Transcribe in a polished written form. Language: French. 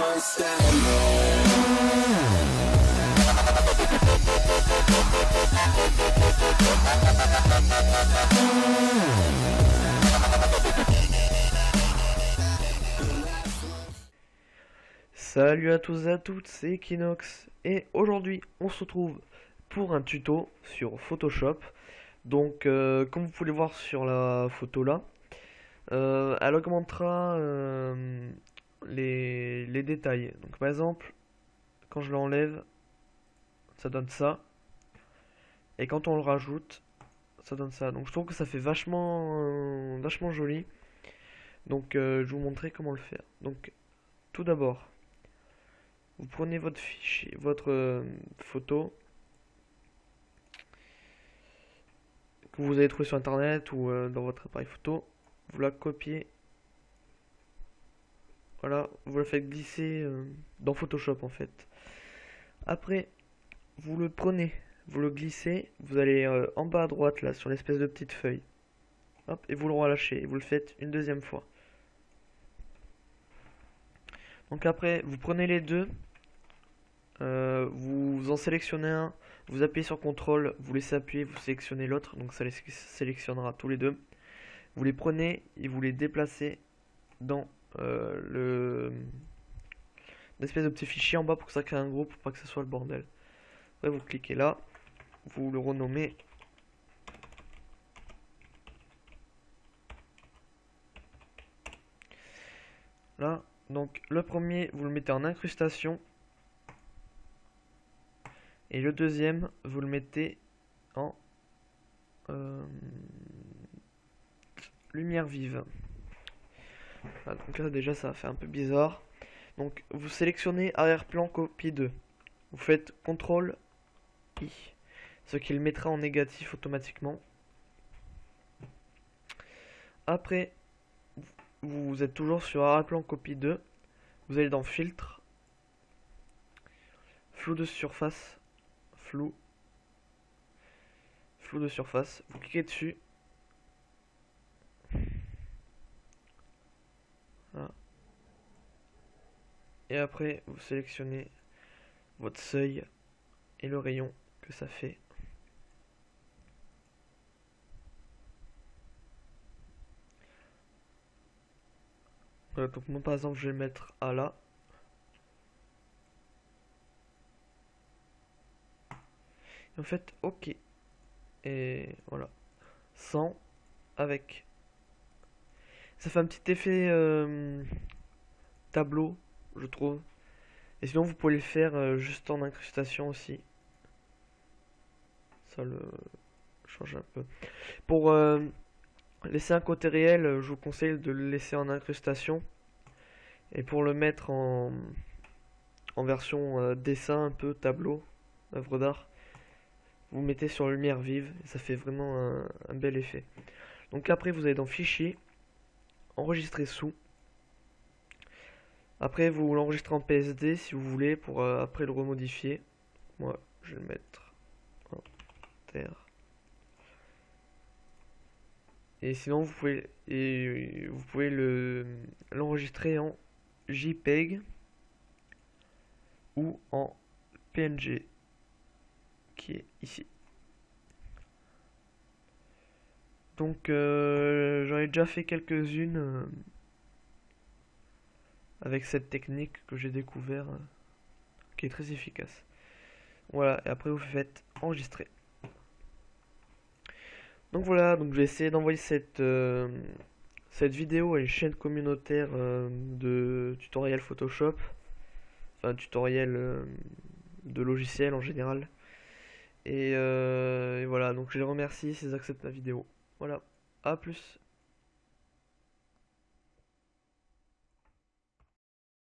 one standing. Salut à tous et à toutes, c'est Equinox et aujourd'hui on se retrouve pour un tuto sur Photoshop. Donc comme vous pouvez voir sur la photo là, elle augmentera les détails. Donc par exemple, quand je l'enlève, ça donne ça, et quand on le rajoute, ça donne ça. Donc je trouve que ça fait vachement joli. Donc je vais vous montrer comment le faire. Donc tout d'abord, vous prenez votre fichier, votre photo que vous avez trouvé sur internet ou dans votre appareil photo, vous la copiez, voilà, vous la faites glisser dans Photoshop en fait. Après, vous le prenez, vous le glissez, vous allez en bas à droite là sur l'espèce de petite feuille, hop, et vous le relâchez, et vous le faites une deuxième fois. Donc après, vous prenez les deux, vous en sélectionnez un, vous appuyez sur CTRL, vous laissez appuyer, vous sélectionnez l'autre, donc ça les sélectionnera tous les deux. Vous les prenez et vous les déplacez dans l'espèce de petit fichier en bas pour que ça crée un groupe, pour pas que ce soit le bordel. Après vous cliquez là, vous le renommez. Là, donc le premier vous le mettez en incrustation. Et le deuxième, vous le mettez en lumière vive. Voilà, donc là déjà ça fait un peu bizarre. Donc vous sélectionnez arrière-plan copie 2. Vous faites CTRL I, ce qui le mettra en négatif automatiquement. Après, vous êtes toujours sur arrière-plan copie 2. Vous allez dans filtre, flou de surface, flou de surface, vous cliquez dessus. Voilà. Et après vous sélectionnez votre seuil et le rayon que ça fait. Voilà, donc moi par exemple je vais le mettre à là. Et en fait ok. Et voilà. Sans, avec. Ça fait un petit effet tableau, je trouve. Et sinon, vous pouvez le faire juste en incrustation aussi. Ça le change un peu. Pour laisser un côté réel, je vous conseille de le laisser en incrustation. Et pour le mettre en version dessin, un peu tableau, œuvre d'art, vous mettez sur lumière vive. Et ça fait vraiment un bel effet. Donc après, vous allez dans Fichier, Enregistrer sous. Après, vous l'enregistrez en PSD si vous voulez pour après le remodifier. Moi, je vais le mettre en terre. Et sinon, vous pouvez l'enregistrer en JPEG ou en PNG, qui est ici. Donc, j'en ai déjà fait quelques-unes avec cette technique que j'ai découvert, qui est très efficace. Voilà, et après vous faites enregistrer. Donc voilà, donc je vais essayer d'envoyer cette vidéo à une chaîne communautaire de tutoriel Photoshop, enfin tutoriel de logiciels en général. Et voilà, donc je les remercie s'ils acceptent ma vidéo. Voilà, à plus.